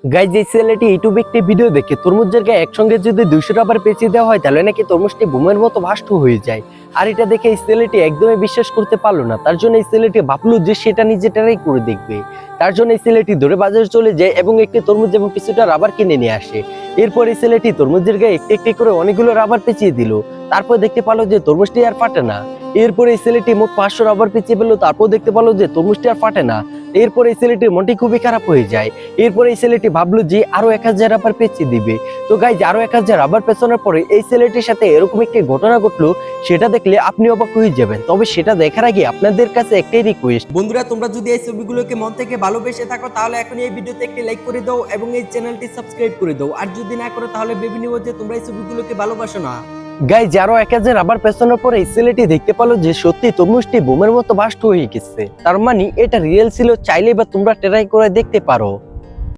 Guys এই ছেলেটি ইউটিউবে একটি ভিডিও দেখে তরমুজের গায়ে একসঙ্গে যদি 200 রাবার পেঁচিয়ে দেওয়া হয় তাহলে নাকি তরমুজটি বোমের মতো ভাষ্ট হয়ে যায়। আর এটা দেখে এই ছেলেটি একদমই বিশ্বাস করতে পারলো না। তার জন্য এই ছেলেটি ভাবলো যে সেটা নিজে ট্রাই করে দেখবে। তার জন্য এই ছেলেটি দৌড়ে বাজারে চলে যায় এবং একটি তরমুজ এবং কিছুটা রাবার কিনে নিয়ে আসে। এরপর এই ছেলেটি তরমুজের গায়ে একটি একটি করে অনেকগুলো রাবার পেঁচিয়ে দিল। তারপর দেখতে পেল যে তরমুজটি আর ফাটে না। এরপরে এই ছেলেটি মোট 500 রাবার পেঁচিয়ে পেল। তারপর দেখতে পেল যে তরমুজটি আর ফাটে না। এরপর এই ছেলেটির মনটি খুবই খারাপ হয়ে যায়। এরপর এই ছেলেটি ভাবলো যে আরো 1000 রাবার পেঁচিয়ে দিবে। তো গাইজ আরো 1000 রাবার পেঁচানোর পরে এই ছেলেটির সাথে এরকম একটি ঘটনা ঘটলো, সেটা দেখলে আপনি অবাক হয়ে যাবেন। তবে সেটা দেখার আগে আপনাদের কাছে একটাই রিকোয়েস্ট, বন্ধুরা তোমরা যদি এই ছবিগুলোকে মন থেকে ভালোবেসে থাকো তাহলে এখন এই ভিডিওতে একটি লাইক করে দাও এবং এই চ্যানেলটি সাবস্ক্রাইব করে দাও। আর যদি না করো তাহলে ভেবে নিব যে তোমরা এই ছবিগুলোকে ভালোবাসো না। গাইজ আরো 1000 রাবার পেছানোর পরে এই ছেলেটি দেখতে পেল যে সত্যি তরমুজটি বোমের মতো ভাষ্ট হয়ে গেছে। তার মানে এটা রিয়েল ছিল। চাইলে বা তোমরা ট্রাই করে দেখতে পারো।